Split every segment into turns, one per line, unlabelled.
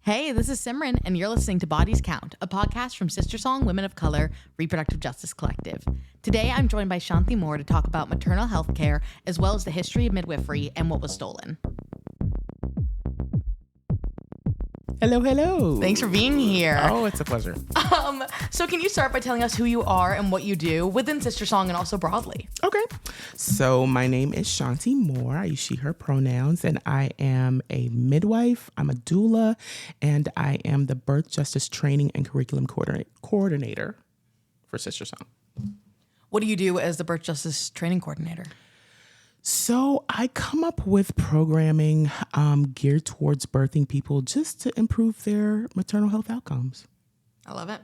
Hey, this is Simran, and you're listening to Bodies Count, a podcast from SisterSong Women of Color Reproductive Justice Collective. Today, I'm joined by Shanti Moore to talk about maternal health care, as well as the history of midwifery and what was stolen.
Hello, hello.
Thanks for being here.
Oh, it's a pleasure.
So can you start by telling us who you are and what you do within SisterSong and also broadly?
Okay. So my name is Shanti Moore. I use she, her pronouns, and I am a midwife. I'm a doula, and I am the birth justice training and curriculum coordinator for SisterSong.
What do you do as the birth justice training coordinator?
So I come up with programming geared towards birthing people just to improve their maternal health outcomes.
I love it.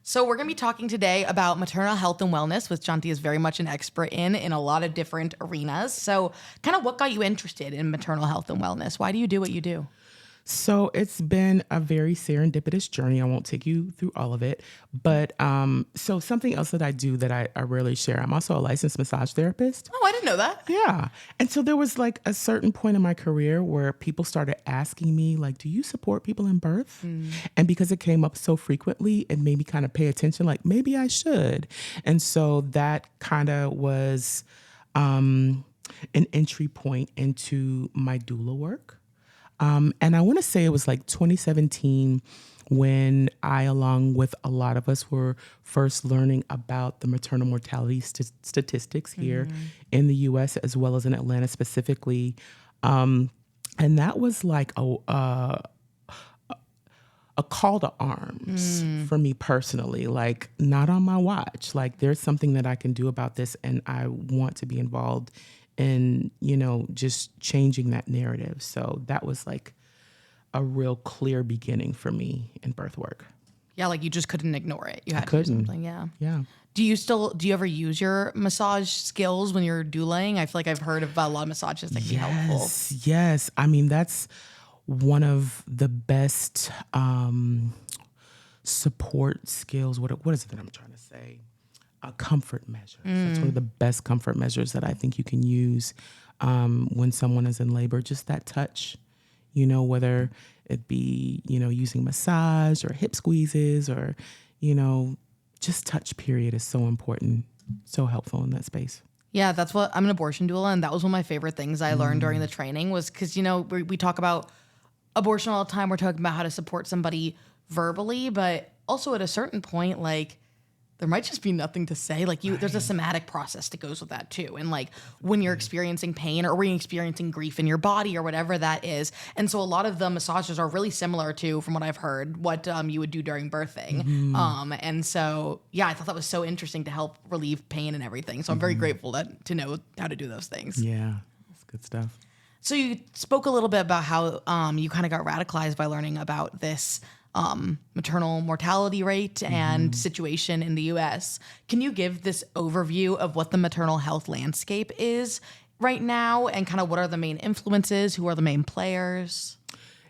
So we're going to be talking today about maternal health and wellness, which Shanti is very much an expert in a lot of different arenas. So kind of what got you interested in maternal health and wellness? Why do you do what you do?
So it's been a very serendipitous journey. I won't take you through all of it, but so something else that I do that I rarely share. I'm also a licensed massage therapist.
Oh, I didn't know that.
Yeah. And so there was like a certain point in my career where people started asking me, like, do you support people in birth? And because it came up so frequently, it made me kind of pay attention, like maybe I should. And so that kind of was an entry point into my doula work. And I want to say it was like 2017 when I, along with a lot of us, were first learning about the maternal mortality statistics here in the U.S. as well as in Atlanta specifically. And that was like a call to arms for me personally, like not on my watch. Like there's something that I can do about this, and I want to be involved in, just changing that narrative. So that was like a real clear beginning for me in birth work.
Yeah, like you just couldn't ignore it. You had to do something. Yeah.
Yeah.
Do you ever use your massage skills when you're doulaing? I feel like I've heard about a lot of massages that can be helpful.
Yes. I mean, that's one of the best support skills. What is it that I'm trying to say? Comfort measures. That's one of the best comfort measures that I think you can use when someone is in labor. Just that touch, whether it be, using massage or hip squeezes or, just touch period is so important, so helpful in that space.
Yeah, that's what I'm an abortion doula, and that was one of my favorite things I learned during the training was because, we talk about abortion all the time. We're talking about how to support somebody verbally, but also at a certain point, like, there might just be nothing to say. Like there's a somatic process that goes with that too. And like when you're experiencing pain or when you're experiencing grief in your body or whatever that is. And so a lot of the massages are really similar to, from what I've heard, what you would do during birthing. And so, yeah, I thought that was so interesting to help relieve pain and everything. So I'm very grateful to know how to do those things.
Yeah, that's good stuff.
So you spoke a little bit about how you kind of got radicalized by learning about this maternal mortality rate and situation in the U.S. Can you give this overview of what the maternal health landscape is right now and kind of what are the main influences? Who are the main players?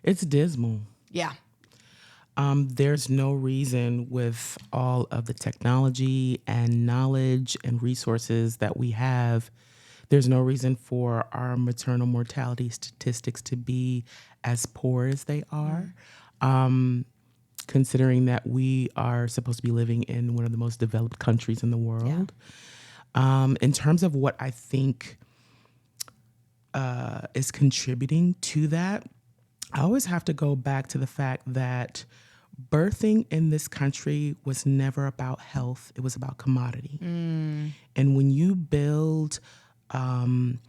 It's dismal.
Yeah.
There's no reason with all of the technology and knowledge and resources that we have, there's no reason for our maternal mortality statistics to be as poor as they are. Considering that we are supposed to be living in one of the most developed countries in the world. Yeah. In terms of what I think is contributing to that, I always have to go back to the fact that birthing in this country was never about health. It was about commodity. And when you build an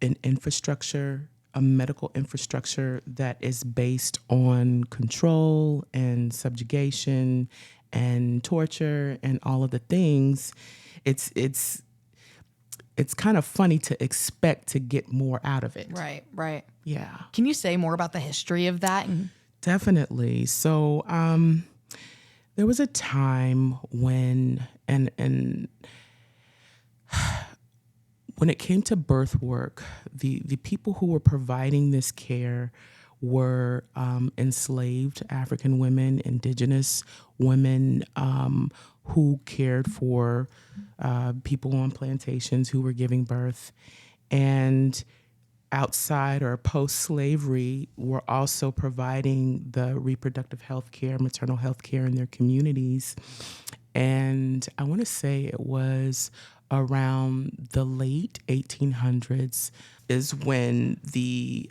infrastructure, a medical infrastructure that is based on control and subjugation and torture and all of the things, it's kind of funny to expect to get more out of it.
Right.
Yeah.
Can you say more about the history of that?
Definitely. So there was a time when when it came to birth work, the people who were providing this care were enslaved African women, indigenous women who cared for people on plantations who were giving birth. And outside or post-slavery were also providing the reproductive health care, maternal health care in their communities. And I want to say it was around the late 1800s is when the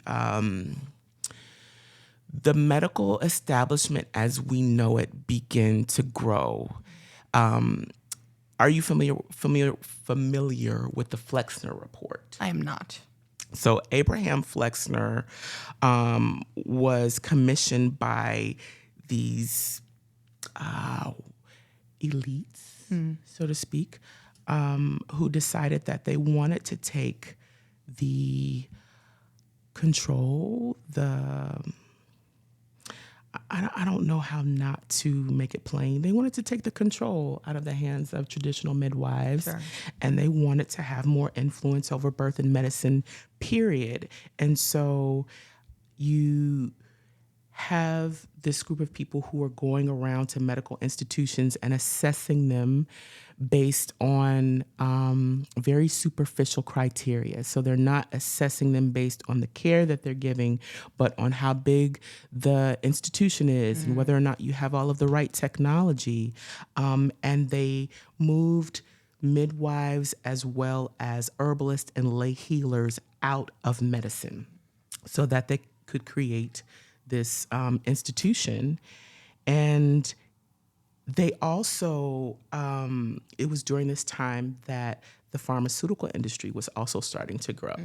medical establishment as we know it began to grow. Are you familiar with the Flexner Report?
I am not.
So Abraham Flexner was commissioned by these elites, so to speak, who decided that they wanted to take the control, I don't know how not to make it plain. They wanted to take the control out of the hands of traditional midwives,
Sure.
and they wanted to have more influence over birth and medicine, period. And so you have this group of people who are going around to medical institutions and assessing them based on very superficial criteria. So they're not assessing them based on the care that they're giving, but on how big the institution is and whether or not you have all of the right technology. And they moved midwives as well as herbalists and lay healers out of medicine so that they could create this institution. And they also, it was during this time that the pharmaceutical industry was also starting to grow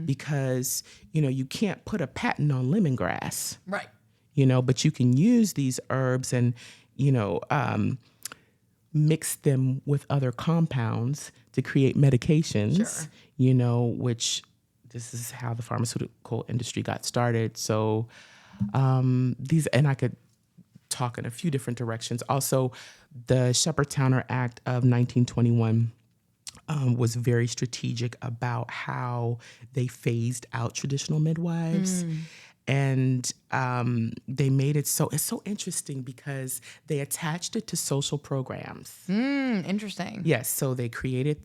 because, you can't put a patent on lemongrass,
Right.
But you can use these herbs and, mix them with other compounds to create medications, which this is how the pharmaceutical industry got started. So and I could talk in a few different directions. Also, the Shepherd-Towner Act of 1921 was very strategic about how they phased out traditional midwives. And they made it so, it's so interesting because they attached it to social programs.
Interesting.
Yes, so they created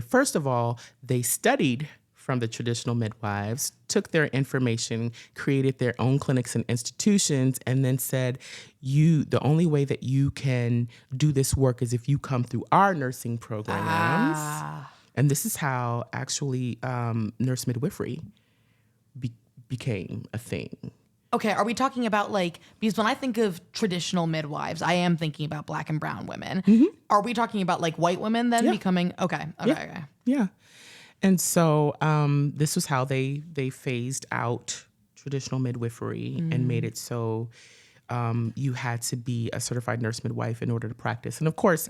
first of all, they studied from the traditional midwives, took their information, created their own clinics and institutions, and then said, the only way that you can do this work is if you come through our nursing programs. And this is how actually nurse midwifery became a thing.
Okay, are we talking about because when I think of traditional midwives, I am thinking about Black and brown women. Are we talking about white women then becoming, okay.
Yeah. And so this was how they phased out traditional midwifery and made it so you had to be a certified nurse midwife in order to practice. And of course,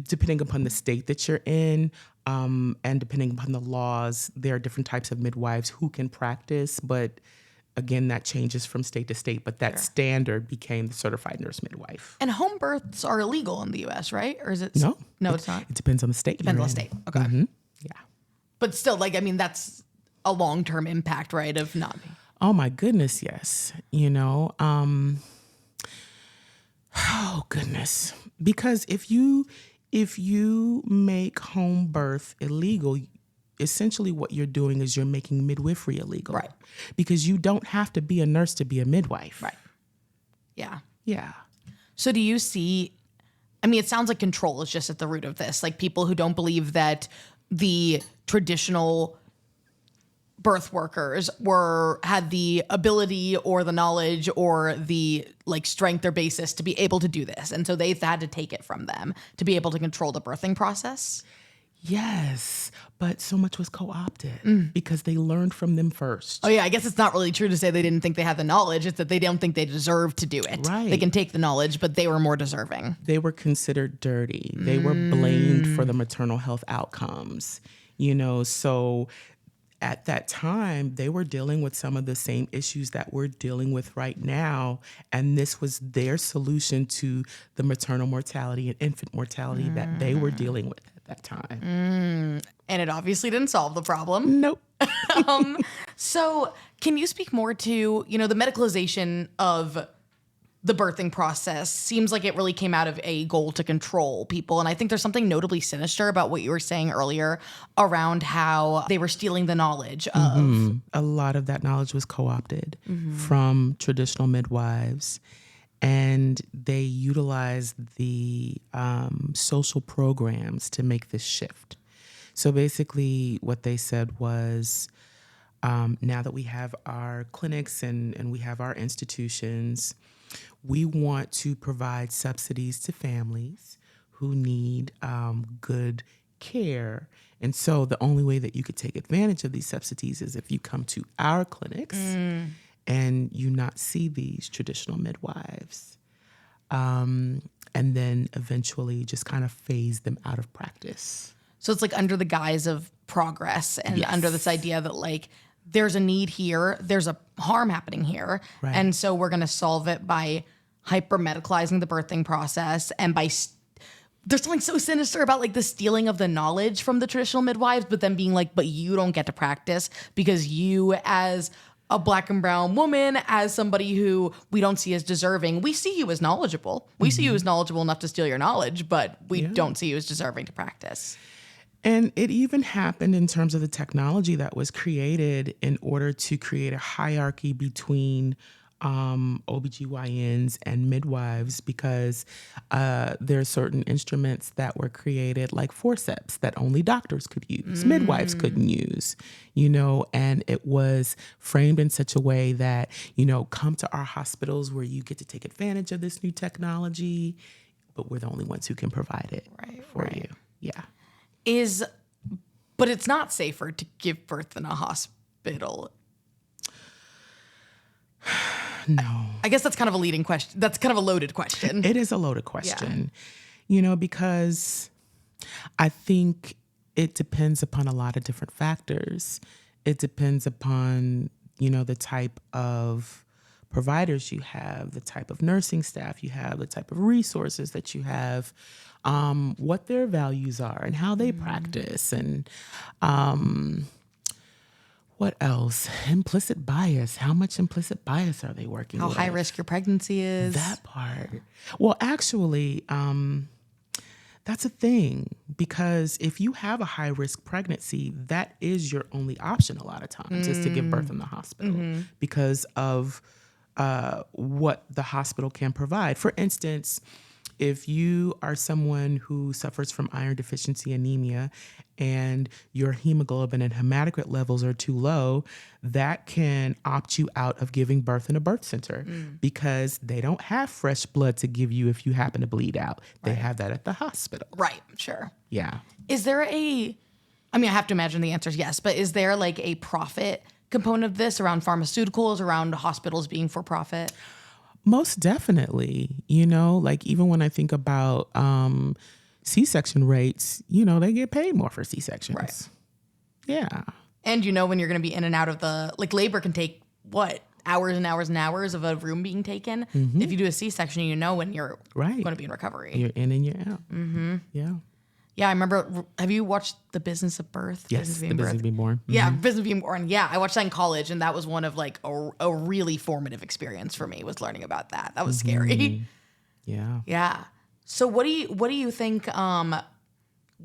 depending upon the state that you're in and depending upon the laws, there are different types of midwives who can practice. But again, that changes from state to state. But that standard became the certified nurse midwife.
And home births are illegal in the U.S., right? Or is it?
No.
No, it's not.
It depends on the state.
Depends on the state. Okay.
Yeah.
But still, that's a long-term impact, right, of not being.
Oh, my goodness, yes. Oh, goodness. Because if you make home birth illegal, essentially what you're doing is you're making midwifery illegal.
Right.
Because you don't have to be a nurse to be a midwife.
Right. Yeah.
Yeah.
So do you see, it sounds like control is just at the root of this. People who don't believe that the traditional birth workers had the ability or the knowledge or the strength or basis to be able to do this. And so they've had to take it from them to be able to control the birthing process.
Yes, but so much was co-opted because they learned from them first.
Oh yeah, I guess it's not really true to say they didn't think they had the knowledge. It's that they don't think they deserve to do it.
Right.
They can take the knowledge, but they were more deserving.
They were considered dirty. They were blamed for the maternal health outcomes. So at that time, they were dealing with some of the same issues that we're dealing with right now. And this was their solution to the maternal mortality and infant mortality that they were dealing with at that time.
And it obviously didn't solve the problem.
Nope.
So can you speak more to, the medicalization of the birthing process seems like it really came out of a goal to control people. And I think there's something notably sinister about what you were saying earlier around how they were stealing the knowledge of.
A lot of that knowledge was co-opted from traditional midwives, and they utilized the social programs to make this shift. So basically what they said was, now that we have our clinics and we have our institutions, we want to provide subsidies to families who need good care. And so the only way that you could take advantage of these subsidies is if you come to our clinics and you not see these traditional midwives. And then eventually just kind of phase them out of practice.
So it's like under the guise of progress and under this idea that like there's a need here, there's a harm happening here.
Right.
And so we're going to solve it by hyper medicalizing the birthing process and by there's something so sinister about like the stealing of the knowledge from the traditional midwives, but then being like, but you don't get to practice because you as a Black and brown woman, as somebody who we don't see as deserving, we see you as knowledgeable. We see you as knowledgeable enough to steal your knowledge, but we don't see you as deserving to practice.
And it even happened in terms of the technology that was created in order to create a hierarchy between OBGYNs and midwives, because there are certain instruments that were created like forceps that only doctors could use, midwives couldn't use, and it was framed in such a way that, come to our hospitals where you get to take advantage of this new technology, but we're the only ones who can provide it for you. Yeah.
But it's not safer to give birth in a hospital.
No.
I guess that's kind of a leading question. That's kind of a loaded question.
It is a loaded question, because I think it depends upon a lot of different factors. It depends upon, the type of providers you have, the type of nursing staff you have, the type of resources that you have, what their values are and how they practice, and what else? Implicit bias. How much implicit bias are they working with?
How high risk your pregnancy is.
That part. Well, actually, that's a thing, because if you have a high risk pregnancy, that is your only option a lot of times is to give birth in the hospital because of what the hospital can provide. For instance, if you are someone who suffers from iron deficiency anemia and your hemoglobin and hematocrit levels are too low, that can opt you out of giving birth in a birth center because they don't have fresh blood to give you if you happen to bleed out. They have that at the hospital.
Right, sure.
Yeah.
Is there I have to imagine the answer is yes, but is there like a profit component of this around pharmaceuticals, around hospitals being for profit?
Most definitely, like even when I think about C-section rates, they get paid more for C-sections.
Right.
Yeah.
And when you're going to be in and out of labor can take hours and hours and hours of a room being taken. If you do a C-section, when you're going to be in recovery.
You're in and you're out. Yeah.
Yeah, I remember. Have you watched The Business of Birth?
Yes, The Business of Being Born.
Yeah, Business of Being Born. Yeah, I watched that in college, and that was one of a really formative experience for me, was learning about that. That was scary.
Yeah.
Yeah. So what do you think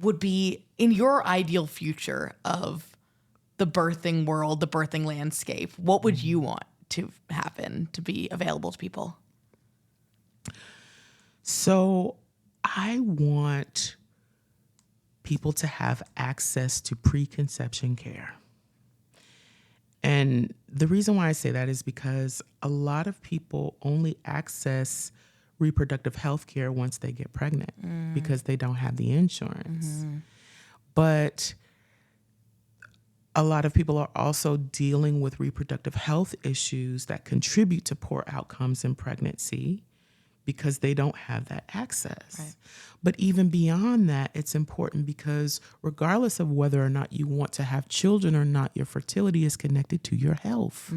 would be in your ideal future of the birthing world, the birthing landscape? What would you want to happen to be available to people?
So I want people to have access to preconception care. And the reason why I say that is because a lot of people only access reproductive health care once they get pregnant because they don't have the insurance. But a lot of people are also dealing with reproductive health issues that contribute to poor outcomes in pregnancy because they don't have that access. Right. But even beyond that, it's important because regardless of whether or not you want to have children or not, your fertility is connected to your health.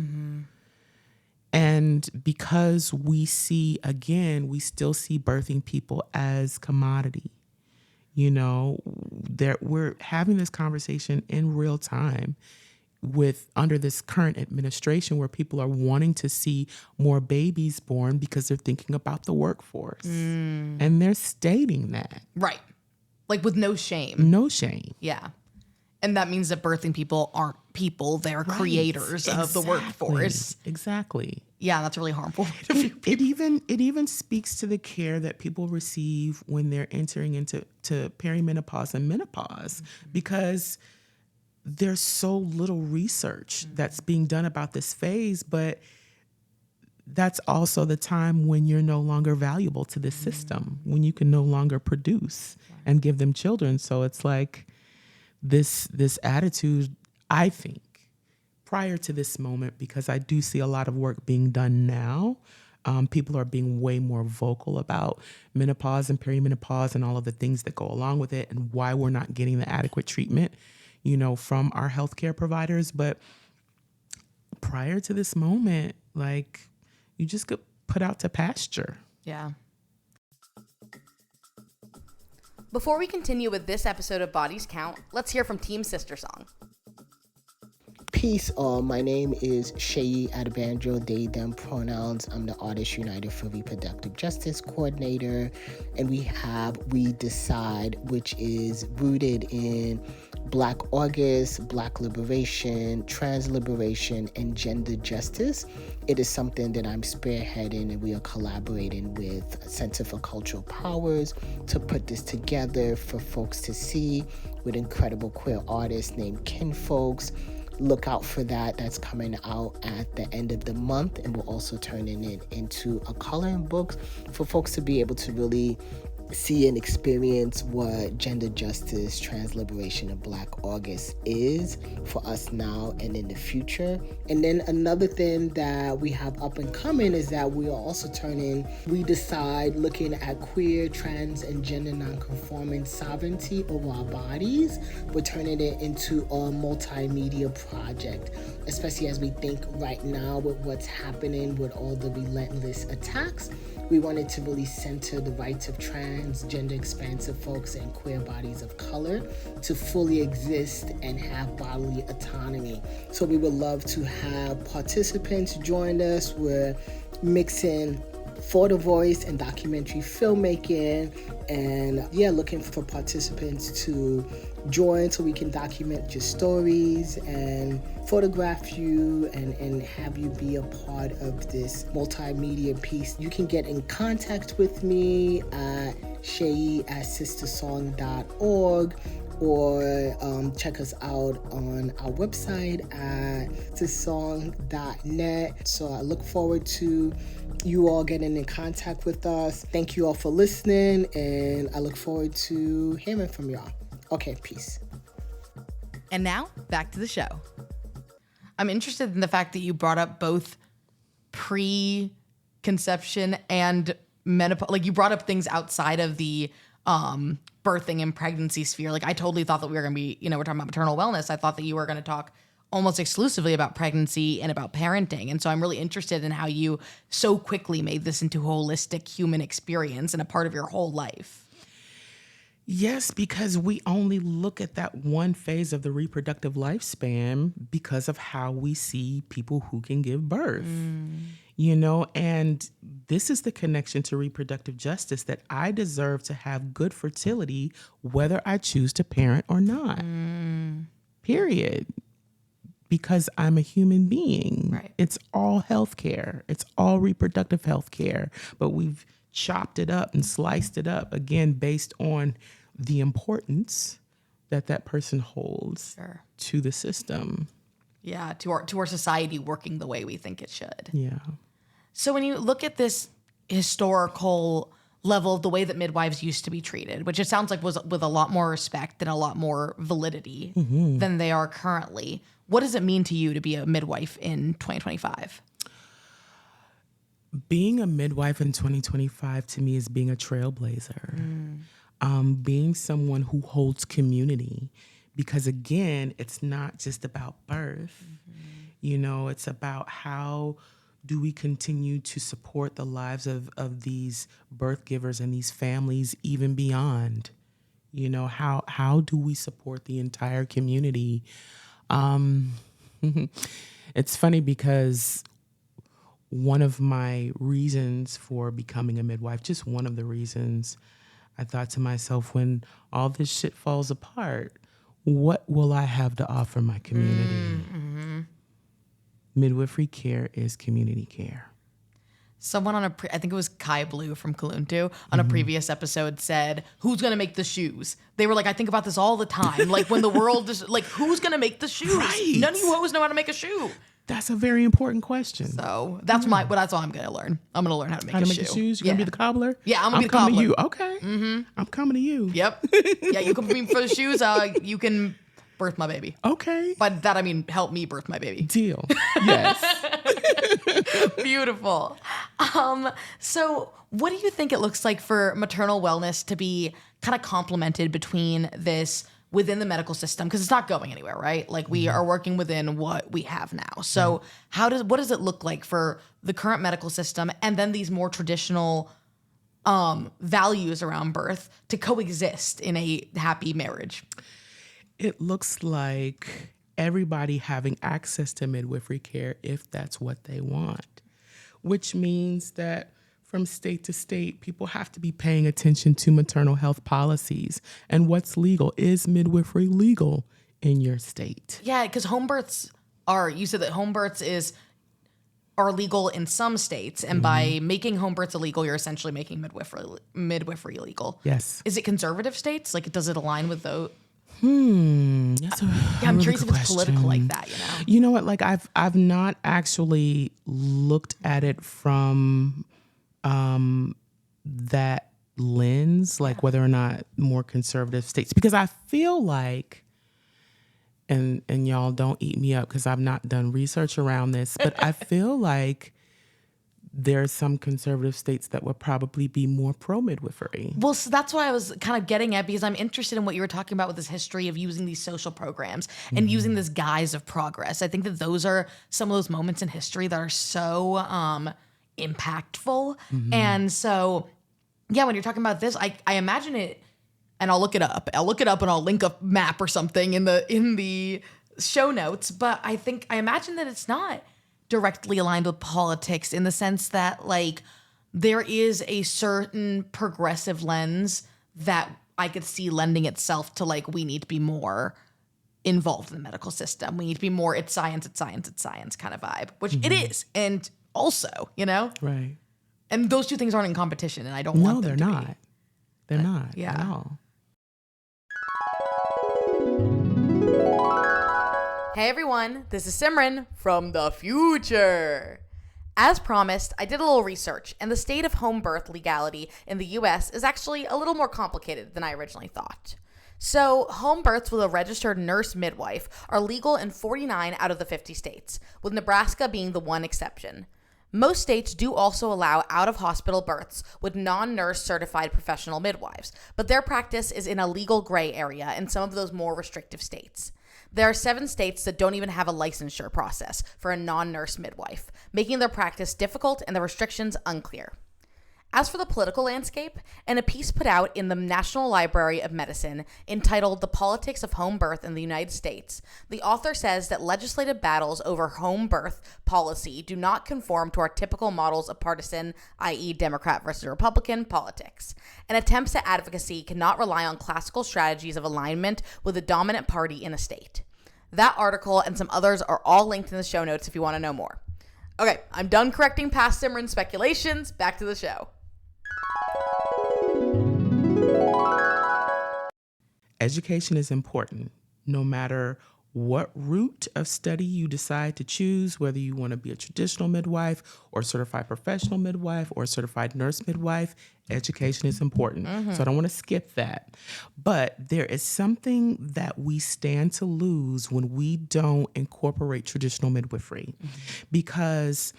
And because we still see birthing people as commodity. We're having this conversation in real time. under this current administration where people are wanting to see more babies born because they're thinking about the workforce. And they're stating that.
Right. Like with no shame.
No shame.
Yeah. And that means that birthing people aren't people, they're creators of the workforce.
Exactly.
Yeah, that's really harmful.
It even speaks to the care that people receive when they're entering into perimenopause and menopause, because there's so little research that's being done about this phase, but that's also the time when you're no longer valuable to this system, when you can no longer produce and give them children. So it's like this attitude, I think, prior to this moment, because I do see a lot of work being done now. People are being way more vocal about menopause and perimenopause and all of the things that go along with it and why we're not getting the adequate treatment, from our healthcare providers. But prior to this moment, like, you just get put out to pasture.
Yeah. Before we continue with this episode of Bodies Count, let's hear from Team SisterSong.
Peace all. My name is Sheyi Adebanjo, they, them pronouns. I'm the Artists United for Reproductive Justice Coordinator. And We Decide, which is rooted in Black August, Black liberation, trans liberation, and gender justice. It is something that I'm spearheading, and we are collaborating with Center for Cultural Powers to put this together for folks to see, with incredible queer artists named Kinfolks. Look out for that. That's coming out at the end of the month, and we're also turning it into a coloring book for folks to be able to really see and experience what gender justice, trans liberation, and Black August is for us now and in the future. And then another thing that we have up and coming is that we are also We Decide, looking at queer, trans, and gender nonconforming sovereignty over our bodies. We're turning it into a multimedia project, especially as we think right now with what's happening with all the relentless attacks. We wanted to really center the rights of trans, gender expansive folks, and queer bodies of color to fully exist and have bodily autonomy. So we would love to have participants join us. We're mixing photo voice and documentary filmmaking, and looking for participants to join so we can document your stories and photograph you and have you be a part of this multimedia piece. You can get in contact with me at sheyi@sistersong.org, or check us out on our website at sistersong.net. So I look forward to you all getting in contact with us. Thank you all for listening, and I look forward to hearing from y'all. Okay, peace.
And now, back to the show. I'm interested in the fact that you brought up both pre-conception and menopause. Like, you brought up things outside of the birthing and pregnancy sphere. Like, I totally thought that we were going to be, we're talking about maternal wellness. I thought that you were going to talk almost exclusively about pregnancy and about parenting. And so I'm really interested in how you so quickly made this into a holistic human experience and a part of your whole life.
Yes, because we only look at that one phase of the reproductive lifespan because of how we see people who can give birth. And this is the connection to reproductive justice, that I deserve to have good fertility whether I choose to parent or not. Period. Because I'm a human being.
Right.
It's all healthcare. It's all reproductive healthcare. But we've chopped it up and sliced it up, again, based on the importance that person holds to the system.
Yeah, to our society working the way we think it should.
Yeah.
So when you look at this historical level of the way that midwives used to be treated, which it sounds like was with a lot more respect and a lot more validity than they are currently, what does it mean to you to be a midwife in 2025?
Being a midwife in 2025 to me is being a trailblazer. Being someone who holds community, because again, it's not just about birth. It's about how do we continue to support the lives of these birth givers and these families even beyond. How do we support the entire community? It's funny because one of my reasons for becoming a midwife, just one of the reasons, I thought to myself, when all this shit falls apart, what will I have to offer my community? Midwifery care is community care.
Someone on I think it was Kai Blue from Kaluntu on a previous episode said, who's going to make the shoes? They were like, I think about this all the time. Like when the world is like, who's going to make the shoes?
Right.
None of you hoes know how to make a shoe.
That's a very important question.
So that's that's all I'm going to learn. I'm going to learn how to make a shoe.
How to make the shoes? You're going to be the cobbler?
Yeah, I'm going to be the
coming
cobbler.
to you. Okay. I'm coming to you.
Yep. Yeah, you can put me for the shoes. You can birth my baby.
Okay.
By that, I mean, help me birth my baby.
Deal. Yes.
Beautiful. So what do you think it looks like for maternal wellness to be kind of complemented between this within the medical system? Because it's not going anywhere, right? Like we are working within what we have now. So what does it look like for the current medical system and then these more traditional values around birth to coexist in a happy marriage?
It looks like everybody having access to midwifery care if that's what they want, which means that from state to state, people have to be paying attention to maternal health policies and what's legal. Is midwifery legal in your state?
Yeah, because home births you said that home births are legal in some states, and by making home births illegal, you're essentially making midwifery illegal.
Yes.
Is it conservative states? Like, does it align with those?
That's
I'm curious if it's political like that, you know?
You know what? Like I've not actually looked at it from that lens, like whether or not more conservative states, because I feel like, and y'all don't eat me up because I've not done research around this, but I feel like there are some conservative states that would probably be more pro-midwifery.
Well, so that's why I was kind of getting at, because I'm interested in what you were talking about with this history of using these social programs and using this guise of progress. I think that those are some of those moments in history that are so impactful. And so, yeah, when you're talking about this, I imagine it, and I'll look it up. I'll look it up and I'll link a map or something in the show notes. But I imagine that it's not directly aligned with politics in the sense that like there is a certain progressive lens that I could see lending itself to like, we need to be more involved in the medical system. We need to be more, it's science kind of vibe, which it is. And also, you know?
Right.
And those two things aren't in competition, and I don't want them to be.
No, they're not. They're not
yeah.
at all.
Hey everyone, this is Simran from the future. As promised, I did a little research, and the state of home birth legality in the US is actually a little more complicated than I originally thought. So, home births with a registered nurse midwife are legal in 49 out of the 50 states, with Nebraska being the one exception. Most states do also allow out-of-hospital births with non-nurse certified professional midwives, but their practice is in a legal gray area in some of those more restrictive states. There are 7 states that don't even have a licensure process for a non-nurse midwife, making their practice difficult and the restrictions unclear. As for the political landscape, in a piece put out in the National Library of Medicine entitled The Politics of Home Birth in the United States, the author says that legislative battles over home birth policy do not conform to our typical models of partisan, i.e. Democrat versus Republican, politics, and attempts at advocacy cannot rely on classical strategies of alignment with the dominant party in a state. That article and some others are all linked in the show notes if you want to know more. Okay, I'm done correcting past Simran speculations. Back to the show.
Education is important, no matter what route of study you decide to choose, whether you want to be a traditional midwife or certified professional midwife or certified nurse midwife. Education is important. So I don't want to skip that. But there is something that we stand to lose when we don't incorporate traditional midwifery, because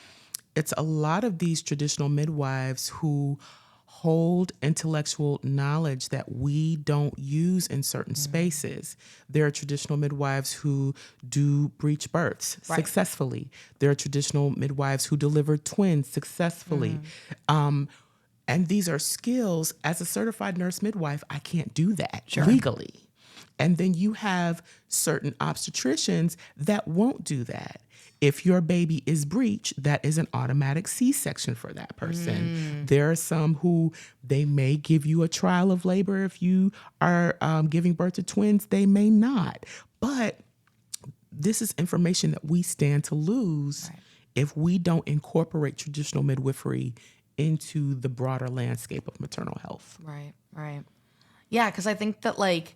it's a lot of these traditional midwives who hold intellectual knowledge that we don't use in certain spaces. There are traditional midwives who do breech births successfully. There are traditional midwives who deliver twins successfully. And these are skills. As a certified nurse midwife, I can't do that legally. And then you have certain obstetricians that won't do that. If your baby is breached, that is an automatic C-section for that person. There are some who they may give you a trial of labor if you are giving birth to twins. They may not. But this is information that we stand to lose if we don't incorporate traditional midwifery into the broader landscape of maternal health.
Right. Yeah, because I think that like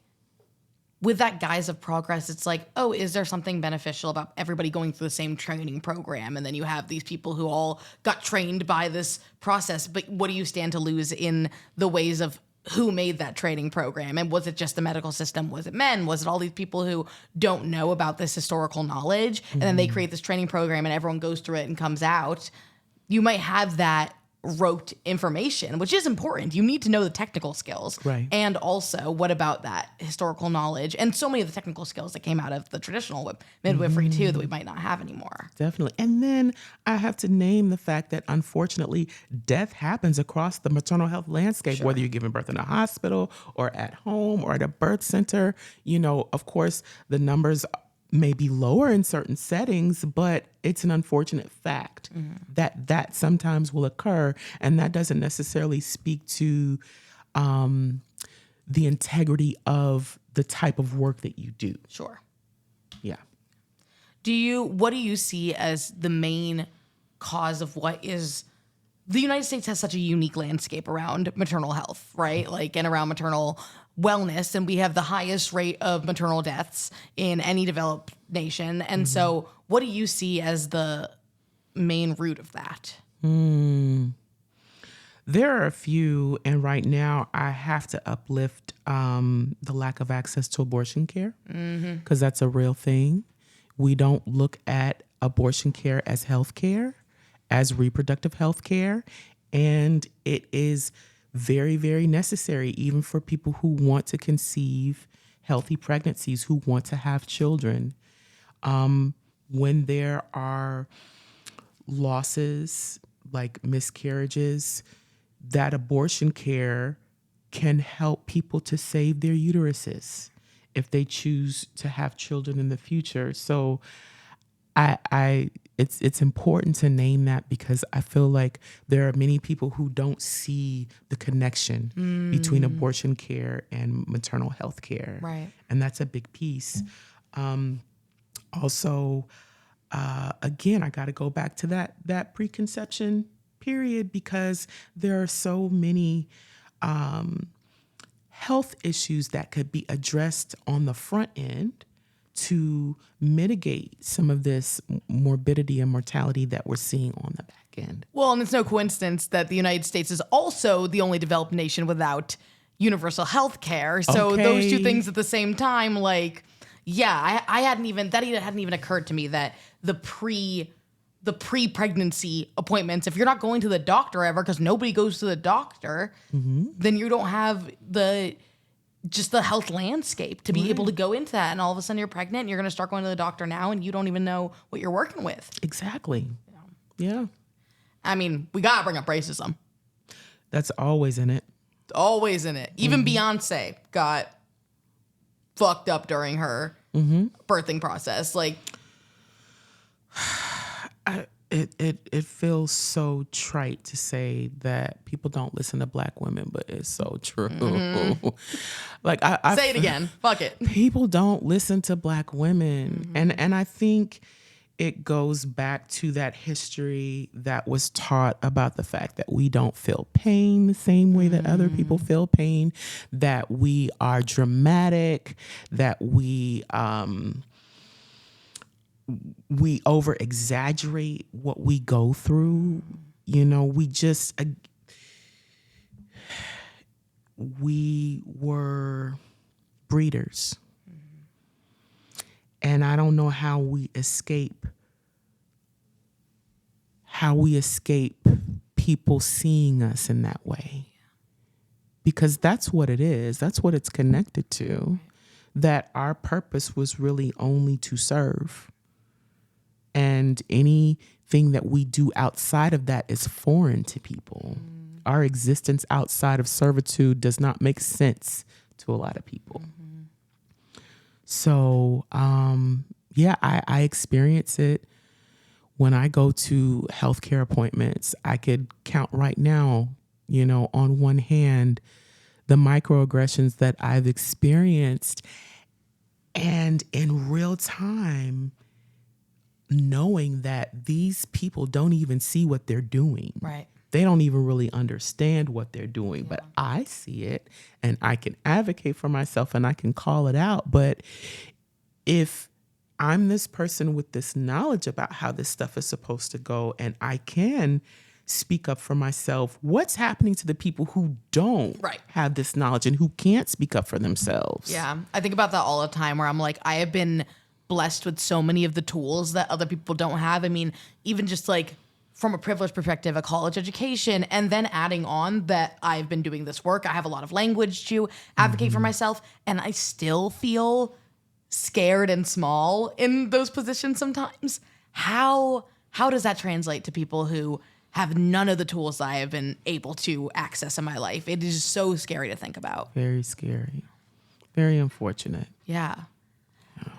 with that guise of progress, it's like, oh, is there something beneficial about everybody going through the same training program? And then you have these people who all got trained by this process. But what do you stand to lose in the ways of who made that training program? And was it just the medical system? Was it men? Was it all these people who don't know about this historical knowledge? And then they create this training program and everyone goes through it and comes out. You might have that rote information, which is important. You need to know the technical skills.
Right.
And also, what about that historical knowledge and so many of the technical skills that came out of the traditional midwifery too that we might not have anymore.
Definitely. And then I have to name the fact that unfortunately death happens across the maternal health landscape, whether you're giving birth in a hospital or at home or at a birth center. You know, of course, the numbers may be lower in certain settings, but it's an unfortunate fact that sometimes will occur. And that doesn't necessarily speak to the integrity of the type of work that you do.
Sure.
Yeah.
What do you see as the main cause of what is the United States has such a unique landscape around maternal health, right? Like, and around maternal wellness, and we have the highest rate of maternal deaths in any developed nation. And so what do you see as the main root of that?
There are a few, and right now I have to uplift the lack of access to abortion care, because that's a real thing. We don't look at abortion care as health care, as reproductive health care, and it is very, very necessary even for people who want to conceive healthy pregnancies, who want to have children. When there are losses like miscarriages, that abortion care can help people to save their uteruses if they choose to have children in the future. So it's important to name that, because I feel like there are many people who don't see the connection between abortion care and maternal health care.
Right.
And that's a big piece. Also, again, I got to go back to that preconception period, because there are so many health issues that could be addressed on the front end to mitigate some of this morbidity and mortality that we're seeing on the back end.
Well, and it's no coincidence that the United States is also the only developed nation without universal health care. So those two things at the same time, like, yeah, I hadn't even occurred to me that the pre-pregnancy appointments, if you're not going to the doctor ever, because nobody goes to the doctor, then you don't have the health landscape to be able to go into that. And all of a sudden you're pregnant and you're going to start going to the doctor now and you don't even know what you're working with.
Exactly. Yeah.
I mean, we got to bring up racism.
That's always in it.
Always in it. Even Beyonce got fucked up during her birthing process. Like,
It feels so trite to say that people don't listen to Black women, but it's so true. Like I
say it again. Fuck it.
People don't listen to Black women, and I think it goes back to that history that was taught about the fact that we don't feel pain the same way that other people feel pain, that we are dramatic, that we over exaggerate what we go through. You know, we were breeders. And I don't know how we escape people seeing us in that way. Because that's what it is. That's what it's connected to. That our purpose was really only to serve. And anything that we do outside of that is foreign to people. Our existence outside of servitude does not make sense to a lot of people. So, yeah, I experience it when I go to healthcare appointments. I could count right now, on one hand, the microaggressions that I've experienced, and in real time, knowing that these people don't even see what they're doing.
Right.
They don't even really understand what they're doing, but I see it and I can advocate for myself and I can call it out. But if I'm this person with this knowledge about how this stuff is supposed to go, and I can speak up for myself, what's happening to the people who don't have this knowledge and who can't speak up for themselves?
Yeah. I think about that all the time, where I'm like, I have been blessed with so many of the tools that other people don't have. I mean, even just like from a privileged perspective, a college education, and then adding on that I've been doing this work. I have a lot of language to advocate for myself, and I still feel scared and small in those positions sometimes. How does that translate to people who have none of the tools that I have been able to access in my life? It is so scary to think about.
Very scary. Very unfortunate.
Yeah.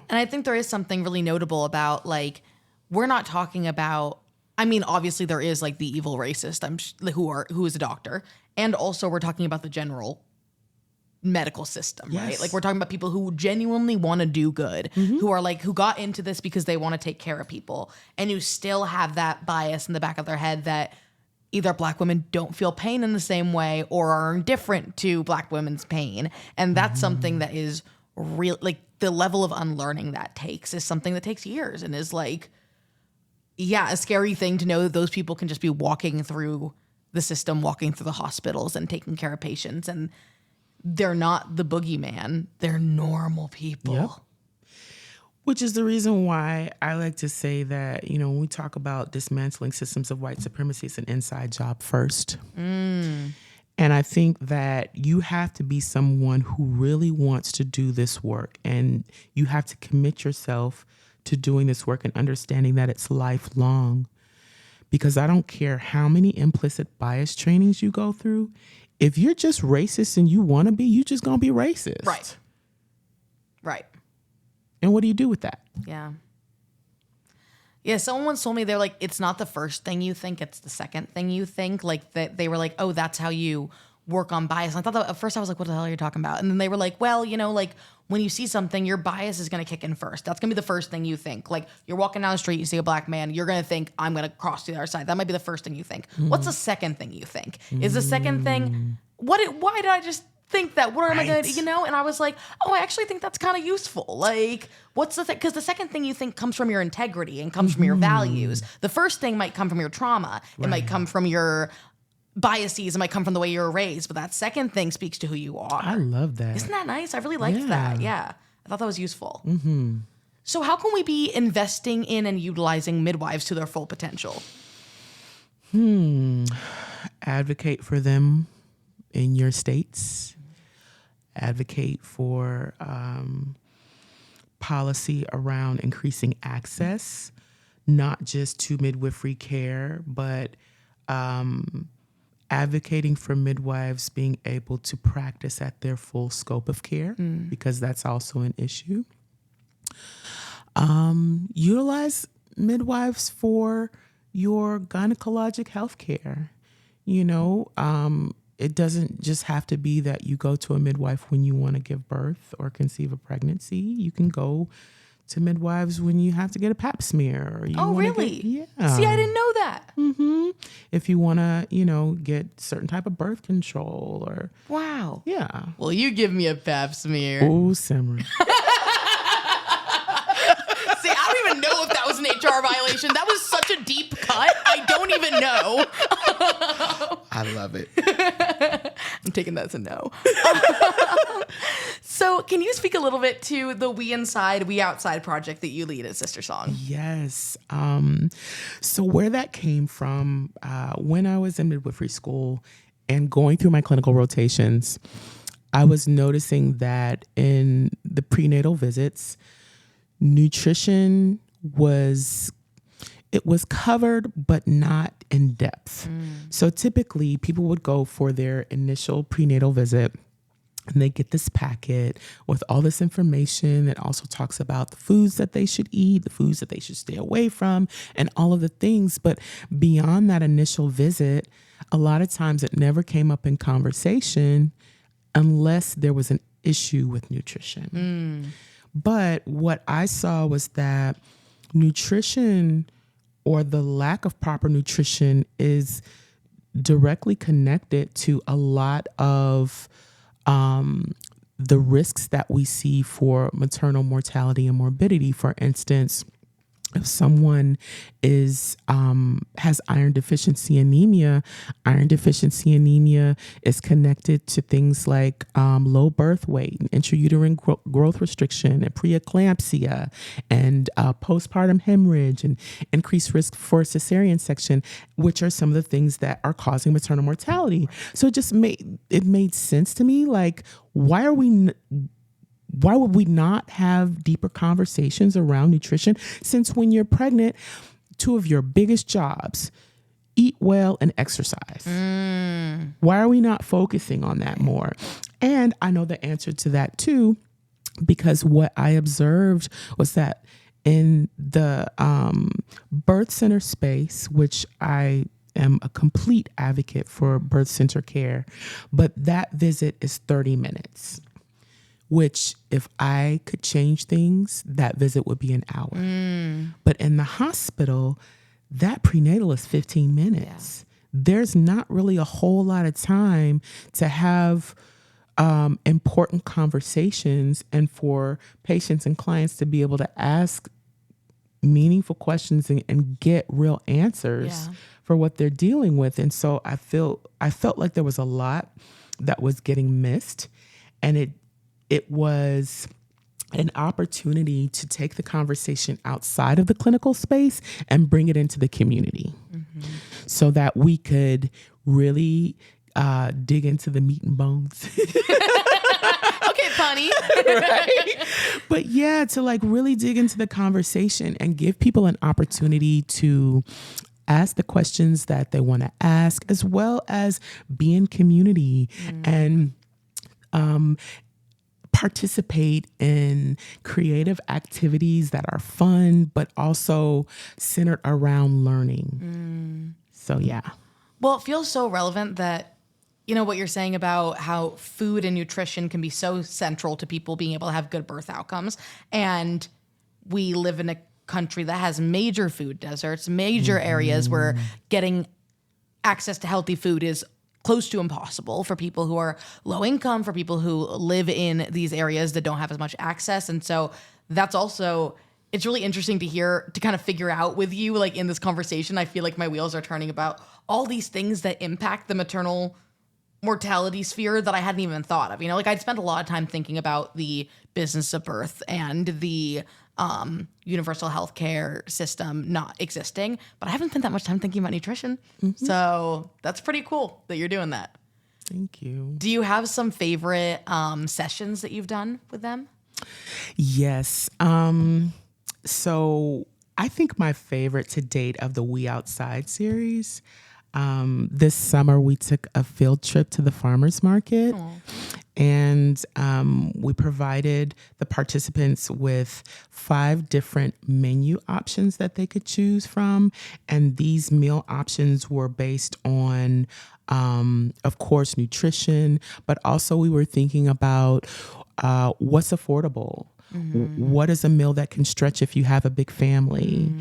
And I think there is something really notable about, like, we're not talking about, I mean, obviously there is like the evil racist who is a doctor. And also we're talking about the general medical system, right? Like, we're talking about people who genuinely want to do good, who are like, who got into this because they want to take care of people, and who still have that bias in the back of their head that either Black women don't feel pain in the same way or are indifferent to Black women's pain. And that's something that is real, like the level of unlearning that takes is something that takes years, and is like, yeah, a scary thing to know that those people can just be walking through the system, walking through the hospitals and taking care of patients, and they're not the boogeyman. They're normal people.
Yep. Which is the reason why I like to say that, when we talk about dismantling systems of white supremacy, it's an inside job first. And I think that you have to be someone who really wants to do this work, and you have to commit yourself to doing this work and understanding that it's lifelong. Because I don't care how many implicit bias trainings you go through. If you're just racist and you want to be, you're just going to be racist.
Right. Right.
And what do you do with that?
Yeah. Yeah, someone once told me, they're like, it's not the first thing you think, it's the second thing you think. Like, that they were like, oh, that's how you work on bias. And I thought that at first I was like, what the hell are you talking about? And then they were like, well, like when you see something, your bias is going to kick in first. That's going to be the first thing you think. Like, you're walking down the street, you see a Black man, you're going to think, I'm going to cross to the other side. That might be the first thing you think. What's the second thing you think? Is the second thing, why did I just think that? What am I going to, And I was like, oh, I actually think that's kind of useful. Like, what's the thing? Because the second thing you think comes from your integrity and comes from your values. The first thing might come from your trauma. It might come from your biases. It might come from the way you were raised. But that second thing speaks to who you are.
I love that.
Isn't that nice? I really liked that. Yeah. I thought that was useful. So how can we be investing in and utilizing midwives to their full potential?
Advocate for them in your states. Advocate for policy around increasing access, not just to midwifery care, but advocating for midwives being able to practice at their full scope of care, because that's also an issue. Utilize midwives for your gynecologic health care. It doesn't just have to be that you go to a midwife when you want to give birth or conceive a pregnancy. You can go to midwives when you have to get a pap smear. Or you
really?
Yeah.
See, I didn't know that.
If you want to, get certain type of birth control or.
Wow.
Yeah.
Well, you give me a pap smear.
Oh, Simran.
See, I don't even know if that was an HR violation. That was such a deep cut. I don't even know.
I love it.
I'm taking that as a no. So can you speak a little bit to the We Inside, We Outside project that you lead at SisterSong?
Yes. So where that came from, when I was in midwifery school and going through my clinical rotations, I was noticing that in the prenatal visits, nutrition was covered, but not in depth. So typically people would go for their initial prenatal visit And they get this packet with all this information that also talks about the foods that they should eat, the foods that they should stay away from, and all of the things. But beyond that initial visit, a lot of times it never came up in conversation unless there was an issue with nutrition. But what I saw was that nutrition, or the lack of proper nutrition, is directly connected to a lot of the risks that we see for maternal mortality and morbidity. For instance, if someone has iron deficiency anemia is connected to things like low birth weight, and intrauterine growth restriction, and preeclampsia, and postpartum hemorrhage, and increased risk for cesarean section, which are some of the things that are causing maternal mortality. So it made sense to me. Like, why would we not have deeper conversations around nutrition? Since when you're pregnant, two of your biggest jobs, eat well and exercise. Why are we not focusing on that more? And I know the answer to that too, because what I observed was that in the birth center space, which I am a complete advocate for birth center care, but that visit is 30 minutes. Which, if I could change things, that visit would be an hour. But in the hospital, that prenatal is 15 minutes. There's not really a whole lot of time to have important conversations and for patients and clients to be able to ask meaningful questions and get real answers for what they're dealing with. And so I felt like there was a lot that was getting missed, and it was an opportunity to take the conversation outside of the clinical space and bring it into the community so that we could really dig into the meat and bones.
Okay, punny.
Right? But yeah, to like really dig into the conversation and give people an opportunity to ask the questions that they want to ask, as well as be in community and participate in creative activities that are fun, but also centered around learning. So, yeah.
Well, it feels so relevant that, you know, what you're saying about how food and nutrition can be so central to people being able to have good birth outcomes. And we live in a country that has major food deserts, major areas where getting access to healthy food is close to impossible for people who are low income, for people who live in these areas that don't have as much access. And so that's also, it's really interesting to hear, to kind of figure out with you, like in this conversation, I feel like my wheels are turning about all these things that impact the maternal mortality sphere that I hadn't even thought of. You know, like I'd spent a lot of time thinking about the business of birth and the universal healthcare system not existing, but I haven't spent that much time thinking about nutrition. So that's pretty cool that you're doing that.
Thank you.
Do you have some favorite sessions that you've done with them?
Yes. So I think my favorite to date of the We Outside series, this summer we took a field trip to the farmers market. And we provided the participants with 5 different menu options that they could choose from. And these meal options were based on, of course, nutrition, but also we were thinking about what's affordable. What is a meal that can stretch if you have a big family?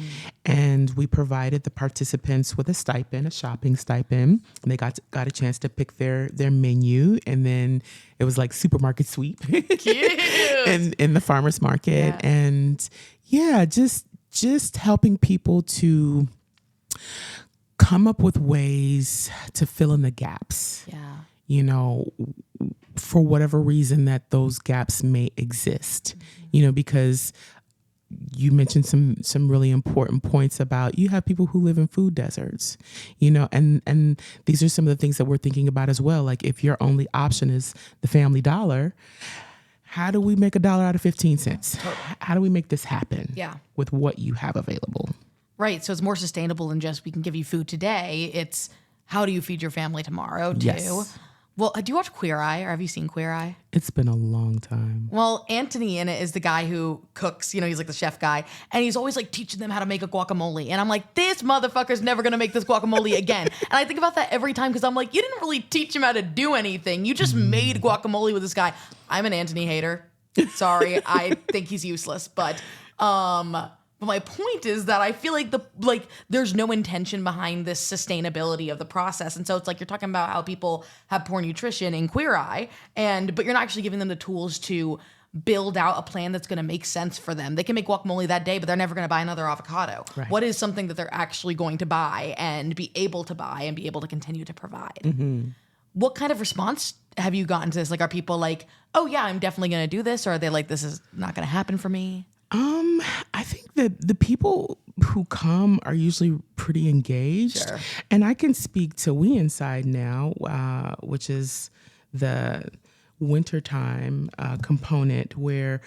And we provided the participants with a stipend, a shopping stipend. And they got a chance to pick their menu. And then it was like supermarket sweep in the farmer's market.
Yeah.
And yeah, just helping people to come up with ways to fill in the gaps.
Yeah.
You know, for whatever reason that those gaps may exist, you know, because you mentioned some really important points about you have people who live in food deserts, you know, and these are some of the things that we're thinking about as well. Like if your only option is the Family Dollar, how do we make $1 out of 15 cents? How do we make this happen with what you have available?
Right. So it's more sustainable than just we can give you food today. It's how do you feed your family tomorrow too?
Yes.
Well, do you watch Queer Eye, or have you seen Queer Eye?
It's been a long time.
Well, Anthony in it is the guy who cooks. He's like the chef guy. And he's always like teaching them how to make a guacamole. And I'm like, this motherfucker's never going to make this guacamole again. And I think about that every time because I'm like, you didn't really teach him how to do anything. You just made guacamole with this guy. I'm an Anthony hater. Sorry. I think he's useless. But my point is that I feel like there's no intention behind this sustainability of the process. And so it's like you're talking about how people have poor nutrition in Queer Eye, but you're not actually giving them the tools to build out a plan that's going to make sense for them. They can make guacamole that day, but they're never going to buy another avocado.
Right.
What is something that they're actually going to buy and be able to buy and be able to continue to provide?
Mm-hmm.
What kind of response have you gotten to this? Like, are people like, oh yeah, I'm definitely going to do this? Or are they like, this is not going to happen for me?
I think that the people who come are usually pretty engaged.
Sure.
And I can speak to We Inside now, which is the wintertime component where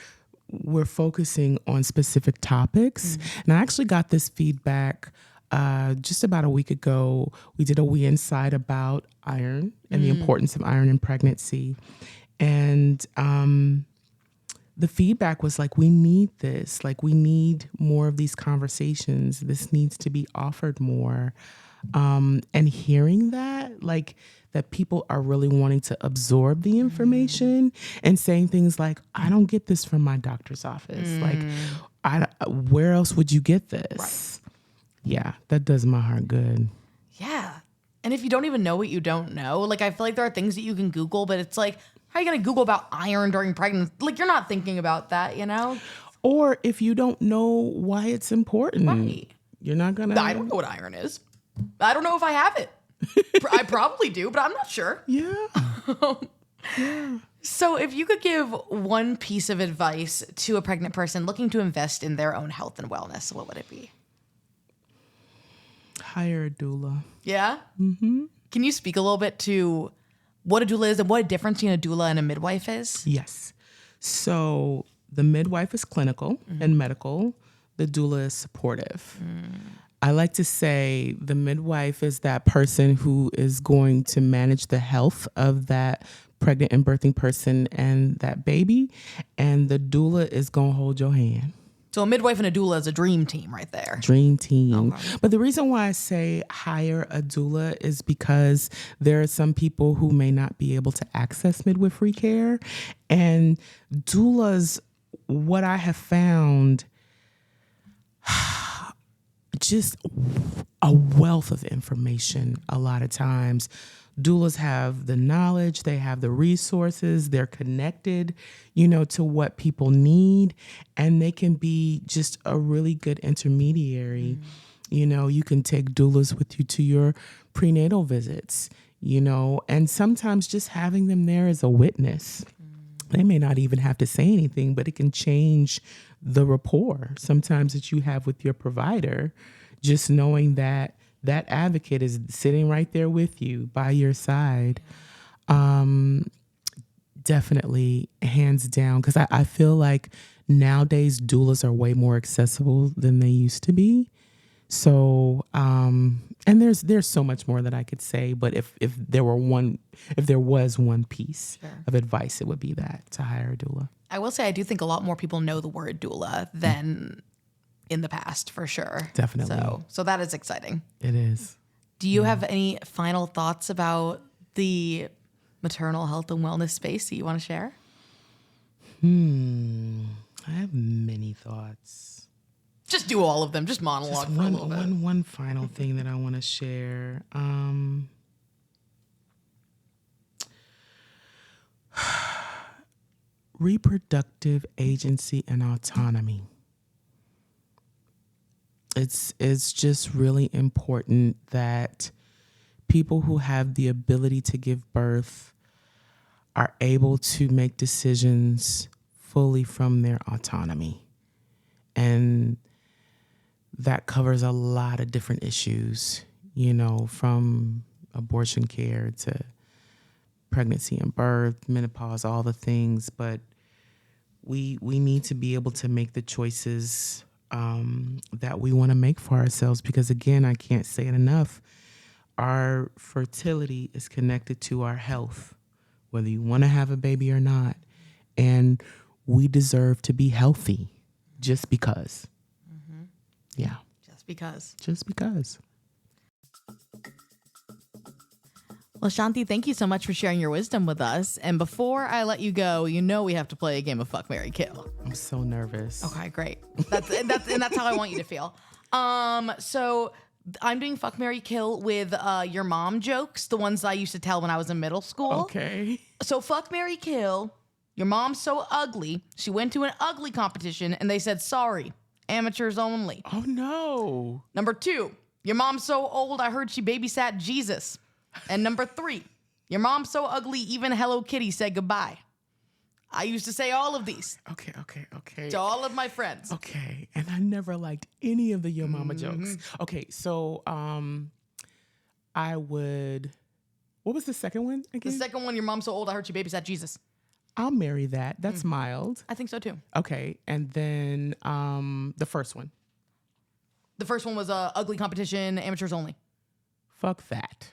we're focusing on specific topics. And I actually got this feedback just about a week ago. We did a We Inside about iron and the importance of iron in pregnancy. And the feedback was like, we need this. Like, we need more of these conversations. This needs to be offered more. And hearing that, like, that people are really wanting to absorb the information and saying things like, I don't get this from my doctor's office. Like, where else would you get this? Right. Yeah, that does my heart good.
Yeah. And if you don't even know what you don't know, like, I feel like there are things that you can Google, but it's like, how are you going to Google about iron during pregnancy? Like, you're not thinking about that,
Or if you don't know why it's important,
right.
You're not going to.
I don't know what iron is. I don't know if I have it. I probably do, but I'm not sure.
Yeah. Yeah.
So if you could give one piece of advice to a pregnant person looking to invest in their own health and wellness, what would it be?
Hire a doula.
Yeah? Mm-hmm. Can you speak a little bit to what a doula is and what a difference between a doula and a midwife is?
Yes. So the midwife is clinical and medical. The doula is supportive. I like to say the midwife is that person who is going to manage the health of that pregnant and birthing person and that baby. And the doula is going to hold your hand.
So a midwife and a doula is a dream team right there.
Dream team.
Okay.
But the reason why I say hire a doula is because there are some people who may not be able to access midwifery care. And doulas, what I have found, just a wealth of information a lot of times. Doulas have the knowledge, they have the resources, they're connected, to what people need, and they can be just a really good intermediary. You can take doulas with you to your prenatal visits, and sometimes just having them there as a witness. They may not even have to say anything, but it can change the rapport sometimes that you have with your provider, just knowing that that advocate is sitting right there with you by your side. Definitely, hands down, because I feel like nowadays doulas are way more accessible than they used to be. So, and there's so much more that I could say, but if there was one piece of advice, it would be that, to hire a doula.
I will say I do think a lot more people know the word doula than in the past, for sure.
Definitely.
So that is exciting.
It is.
Do you have any final thoughts about the maternal health and wellness space that you want to share?
I have many thoughts.
Just do all of them. Just monologue for a little bit.
One final thing that I want to share. Reproductive agency and autonomy. It's just really important that people who have the ability to give birth are able to make decisions fully from their autonomy. And that covers a lot of different issues, from abortion care to pregnancy and birth, menopause, all the things. But we need to be able to make the choices that we want to make for ourselves, because again, I can't say it enough. Our fertility is connected to our health, whether you want to have a baby or not. And we deserve to be healthy just because. Mm-hmm. Yeah.
Just because.
Just because.
Well, Shanti, thank you so much for sharing your wisdom with us. And before I let you go, you know we have to play a game of Fuck, Marry, Kill.
I'm so nervous.
Okay, great. That's how I want you to feel. So I'm doing Fuck, Marry, Kill with your mom jokes, the ones I used to tell when I was in middle school.
Okay.
So Fuck, Marry, Kill. Your mom's so ugly, she went to an ugly competition and they said, sorry, amateurs only.
Oh, no.
Number 2, your mom's so old, I heard she babysat Jesus. And number 3, your mom's so ugly, even Hello Kitty said goodbye. I used to say all of these.
Okay.
To all of my friends.
Okay. And I never liked any of the Yo Mama jokes. Okay, so I would... What was the second one again?
The second one, your mom's so old, I heard she babysat Jesus.
I'll marry that. That's mild.
I think so too.
Okay. And then the first one.
The first one was a ugly competition, amateurs only.
Fuck that.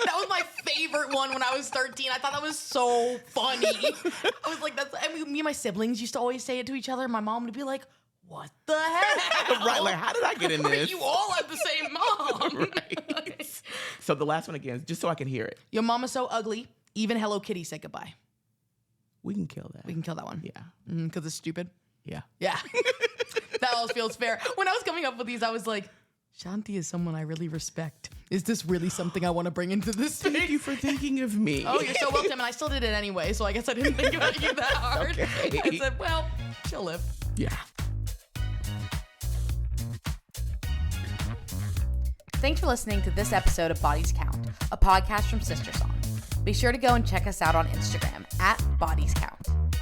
That was my favorite one when I was 13. I thought that was so funny. I was like, me and my siblings used to always say it to each other. My mom would be like, what the hell?
Right, like, how did I get in this?
You all have the same mom.
Right.
Okay.
So the last one again, just so I can hear it.
Your mama's so ugly, even Hello Kitty said goodbye.
We can kill that.
We can kill that one.
Yeah.
Because it's stupid.
Yeah.
Yeah. That all feels fair. When I was coming up with these, I was like, Shanti is someone I really respect. Is this really something I want to bring into this space?
Thank you for thinking of me.
Oh, you're so welcome. And I still did it anyway, so I guess I didn't think about you that hard.
Okay.
I said, well, she'll live.
Yeah.
Thanks for listening to this episode of Bodies Count, a podcast from SisterSong. Be sure to go and check us out on Instagram @BodiesCount.